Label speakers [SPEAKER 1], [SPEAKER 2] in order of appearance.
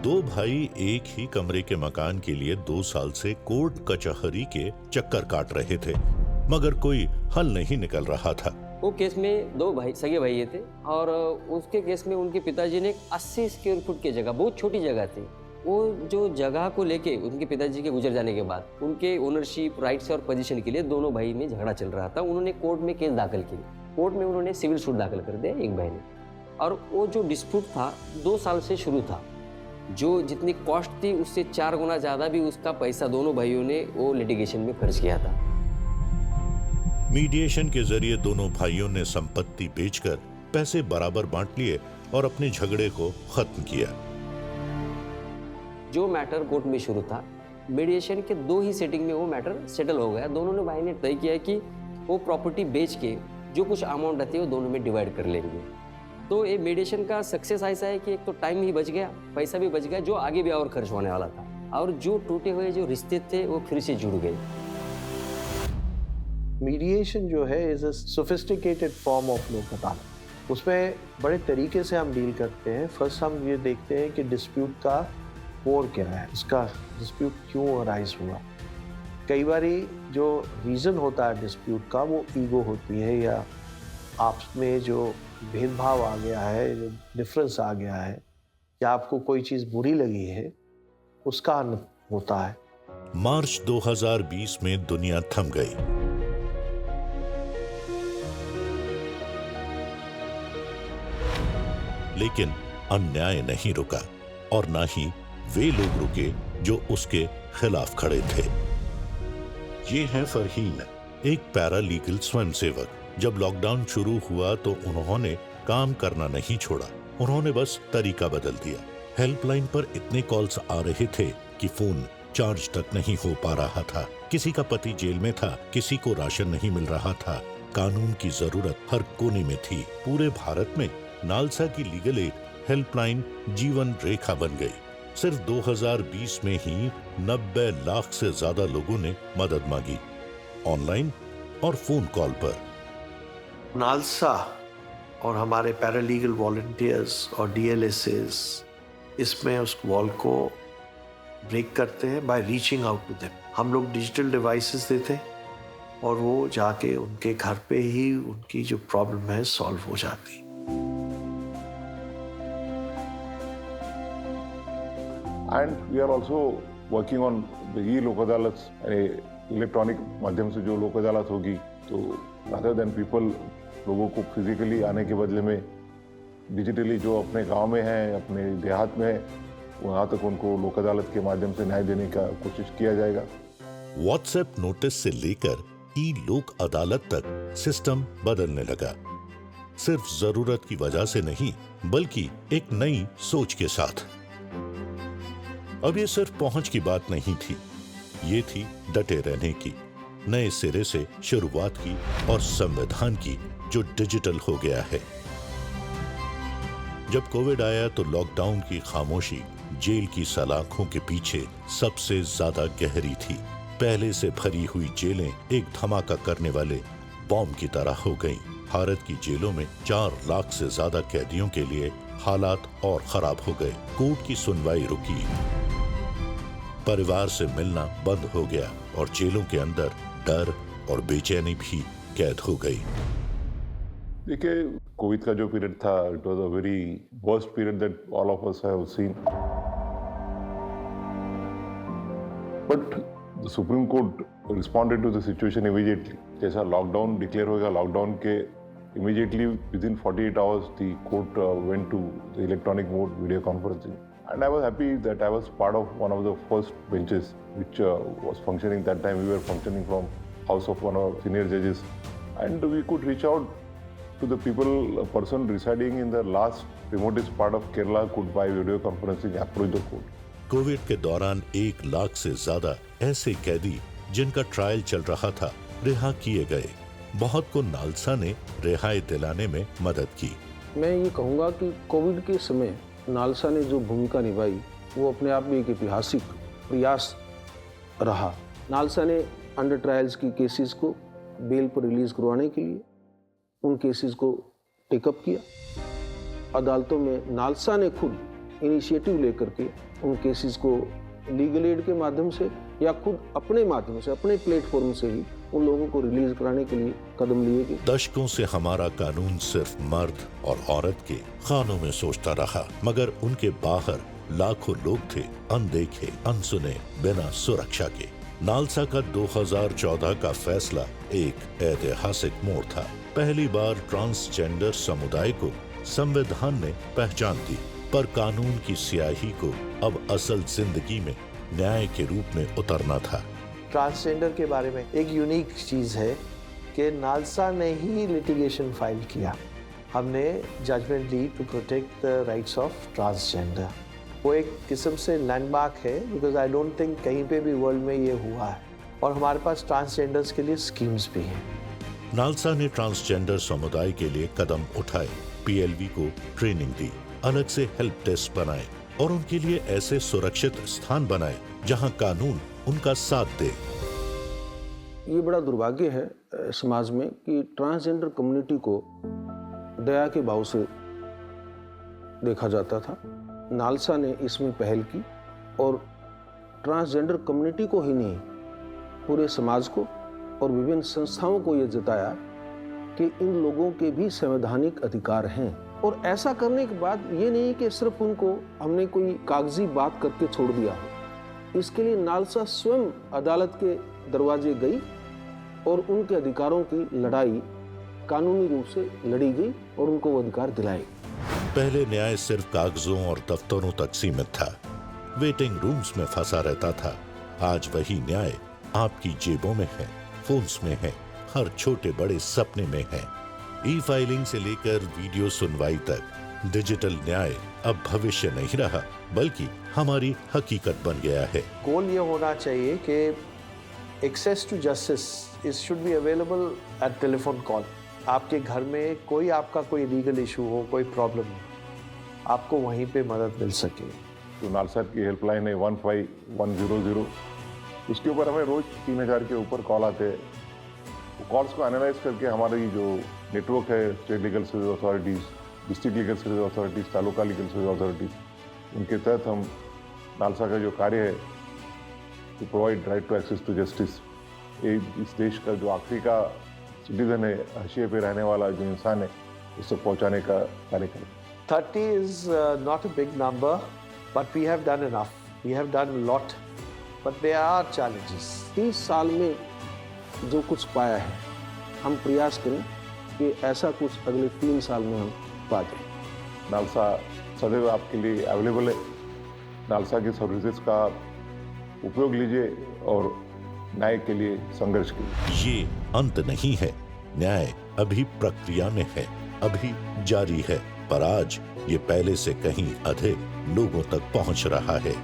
[SPEAKER 1] दो भाई एक ही कमरे के मकान के लिए 2 साल से कोर्ट कचहरी के चक्कर काट रहे थे, मगर कोई हल नहीं निकल रहा था।
[SPEAKER 2] वो केस में दो भाई सगे भाई थे और उसके केस में उनके पिताजी ने 80 स्क्वायर फुट की जगह, बहुत छोटी जगह थी, वो जो जगह को लेके उनके पिताजी के गुजर जाने के बाद उनके ओनरशिप राइट्स और पोजीशन के लिए दोनों भाई में झगड़ा चल रहा था। उन्होंने कोर्ट में केस दाखिल किया। कोर्ट में उन्होंने सिविल सूट दाखिल कर दिया एक भाई ने, और वो जो डिस्प्यूट था 2 साल से शुरू था। जो जितनी कॉस्ट थी उससे 4 गुना ज़्यादा भी उसका पैसा दोनों भाइयों ने वो लिटिगेशन में खर्च किया था।
[SPEAKER 1] मीडिएशन के जरिए दोनों भाइयों ने संपत्ति बेचकर पैसे बराबर बांट लिए और अपने झगड़े को खत्म किया।
[SPEAKER 2] जो मैटर कोर्ट में शुरू था, मीडिएशन के 2 ही सेटिंग में वो मैटर सेटल हो गया। दोनों ने भाई ने तय किया कि वो प्रॉपर्टी बेच के जो कुछ अमाउंट रहती है वो दोनों में डिवाइड कर लेंगे। तो ये मीडिएशन का सक्सेस ऐसा है कि एक तो टाइम ही बच गया, पैसा भी बच गया, जो आगे भी और खर्च होने वाला था, और जो टूटे हुए जो रिश्ते थे वो फिर से जुड़ गए।
[SPEAKER 3] मीडिएशन जो है is a sophisticated form of लोक अदालत। उसमें बड़े तरीके से हम डील करते हैं। फर्स्ट हम ये देखते हैं कि डिस्प्यूट का कोर क्या है, इसका डिस्प्यूट क्यों अराइज हुआ। कई बारी जो रीज़न होता है डिस्प्यूट का वो ईगो होती है, या आपस में जो भेदभाव आ गया है, जो डिफरेंस आ गया है, या आपको कोई चीज़ बुरी लगी है, उसका होता है।
[SPEAKER 1] मार्च 2020 में दुनिया थम गई। लेकिन अन्याय नहीं रुका और ना ही वे लोग रुके जो उसके खिलाफ खड़े थे। ये है फरहीन, एक पैरालीगल स्वयंसेवक। जब लॉकडाउन शुरू हुआ तो उन्होंने काम करना नहीं छोड़ा, उन्होंने बस तरीका बदल दिया। हेल्पलाइन पर इतने कॉल्स आ रहे थे कि फोन चार्ज तक नहीं हो पा रहा था। किसी का पति जेल में था, किसी को राशन नहीं मिल रहा था। कानून की जरूरत हर कोने में थी। पूरे भारत में नालसा की लीगल एड हेल्पलाइन जीवन रेखा बन गई। सिर्फ 2020 में ही 90 लाख से ज्यादा लोगों ने मदद मांगी, ऑनलाइन और फोन कॉल पर।
[SPEAKER 3] नालसा और हमारे पैरालीगल वॉलंटियर्स और डीएलएसएस इसमें उस वॉल को ब्रेक करते हैं by reaching out to them. हम लोग डिजिटल डिवाइसेस देते हैं और वो जाके उनके घर पे ही उनकी जो प्रॉब्लम है सॉल्व हो जाती।
[SPEAKER 4] And we are also working on the e-लोक अदालत, इलेक्ट्रॉनिक माध्यम से जो लोक अदालत होगी, तो rather than people लोगों को फिजिकली आने के बदले में डिजिटली जो अपने गांव में हैं, अपने देहात में है, वहाँ तक उनको लोक अदालत के माध्यम से न्याय देने का कोशिश किया जाएगा।
[SPEAKER 1] व्हाट्सएप नोटिस से लेकर ई लोक अदालत तक सिस्टम बदलने लगा, सिर्फ जरूरत की वजह से नहीं बल्कि एक नई सोच के साथ। अब ये सिर्फ पहुंच की बात नहीं थी, ये थी डटे रहने की, नए सिरे से शुरुआत की और संविधान की जो डिजिटल हो गया है। जब कोविड आया तो लॉकडाउन की खामोशी जेल की सलाखों के पीछे सबसे ज्यादा गहरी थी। पहले से भरी हुई जेलें एक धमाका करने वाले बॉम्ब की तरह हो गईं। भारत की जेलों में 4 लाख से ज्यादा कैदियों के लिए हालात और खराब हो गए। कोर्ट की सुनवाई रुकी, परिवार से मिलना बंद हो गया और जेलों के अंदर डर और बेचैनी भी कैद हो गई।
[SPEAKER 4] देखिए, कोविड का जो पीरियड था, it was a very worst period that all of us have seen. But the supreme court responded to the situation immediately. जैसा लॉकडाउन डिक्लेयर होगा, लॉकडाउन के immediately within 48 hours the court went to the electronic mode video conferencing. And I was happy that I was part of one of the first benches which was functioning that time. We were functioning from house of one of our senior judges, and we could reach out to the people. A person residing in the last remotest part of Kerala could by video conferencing approach the court.
[SPEAKER 1] Covid के दौरान 1 लाख से ज्यादा ऐसे कैदी जिनका trial चल रहा था रिहा किए गए। बहुत को नालसा ने रिहाई दिलाने में मदद की।
[SPEAKER 5] मैं ये कहूँगा कि कोविड के समय नालसा ने जो भूमिका निभाई वो अपने आप में एक ऐतिहासिक प्रयास रहा। नालसा ने अंडर ट्रायल्स की केसेस को बेल पर रिलीज करवाने के लिए उन केसेस को टेकअप किया। अदालतों में नालसा ने खुद इनिशिएटिव लेकर के उन केसेस को लीगल एड के माध्यम से या खुद अपने माध्यम से, अपने प्लेटफॉर्म से ही उन लोगों को रिलीज कराने के लिए कदम लिए गए।
[SPEAKER 1] दशकों से हमारा कानून सिर्फ मर्द और औरत के खानों में सोचता रहा, मगर उनके बाहर लाखों लोग थे, अनदेखे, अनसुने, बिना सुरक्षा के। नालसा का 2014 का फैसला एक ऐतिहासिक मोड़ था। पहली बार ट्रांसजेंडर समुदाय को संविधान ने पहचान दी, पर कानून की स्याही को अब असल जिंदगी में न्याय के रूप में उतरना था।
[SPEAKER 3] ट्रांसजेंडर के बारे में एक यूनिक चीज़ है कि नालसा ने ही लिटिगेशन फाइल किया। हमने जजमेंट ली to protect the rights of transgender. वो एक किस्म से लैंडमार्क है, बिकॉज आई डोंट थिंक कहीं पे भी वर्ल्ड में ये हुआ है। और हमारे पास ट्रांसजेंडर्स के लिए स्कीम्स भी हैं।
[SPEAKER 1] नालसा ने ट्रांसजेंडर समुदाय के लिए कदम उठाए, पीएलवी को ट्रेनिंग दी, अलग से हेल्प डेस्क बनाए और उनके लिए ऐसे सुरक्षित स्थान बनाए जहां कानून उनका साथ दे।
[SPEAKER 5] ये बड़ा दुर्भाग्य है समाज में कि ट्रांसजेंडर कम्युनिटी को दया के भाव से देखा जाता था। नालसा ने इसमें पहल की और ट्रांसजेंडर कम्युनिटी को ही नहीं, पूरे समाज को और विभिन्न संस्थाओं को यह जताया कि इन लोगों के भी संवैधानिक अधिकार हैं। और ऐसा करने के बाद ये नहीं कि सिर्फ उनको हमने कोई कागजी बात करके छोड़ दिया हो। इसके लिए नालसा स्वयं अदालत के दरवाजे गई और उनके अधिकारों की लड़ाई कानूनी रूप से लड़ी गई और उनको वो अधिकार दिलाए।
[SPEAKER 1] पहले न्याय सिर्फ कागजों और दफ्तरों तक सीमित था, वेटिंग रूम्स में फंसा रहता था। आज वही न्याय आपकी जेबों में है, फोन्स में है, हर छोटे बड़े सपने में है। ई फाइलिंग से लेकर वीडियो सुनवाई तक डिजिटल न्याय अब भविष्य नहीं रहा, बल्कि हमारी हकीकत बन गया है।
[SPEAKER 3] गोल ये होना चाहिए कि access to justice is should be available at telephone call. आपके घर में आपका कोई लीगल इशू हो, कोई प्रॉब्लम हो, आपको वहीं पे मदद मिल सके।
[SPEAKER 4] तो नालसा की हेल्पलाइन है 15100। उसके ऊपर हमें रोज 3000 के ऊपर कॉल आते हैं। कॉल्स को एनालाइज करके हमारी जो नेटवर्क है, state legal service authorities, district legal service authorities, taluka legal service authorities, उनके तहत हम नालसा का जो कार्य है to provide right to access to justice, इस देश का जो आखिरी का सिटीजन है, हाशिए पे रहने वाला जो इंसान है, उससे पहुंचाने का कार्य करें।
[SPEAKER 3] 30 is not a big number, but we have done enough. We have done a lot, but there are challenges.
[SPEAKER 5] 30 साल में जो कुछ पाया है, हम प्रयास करें कि ऐसा कुछ अगले 3 साल में हम पा जाएं।
[SPEAKER 4] नालसा सदैव आपके लिए अवेलेबल है। नालसा की सर्विसेज का उपयोग लीजिए और न्याय के लिए संघर्ष कीजिए।
[SPEAKER 1] ये अंत नहीं है, न्याय अभी प्रक्रिया में है, अभी जारी है, पर आज ये पहले से कहीं अधिक लोगों तक पहुंच रहा है।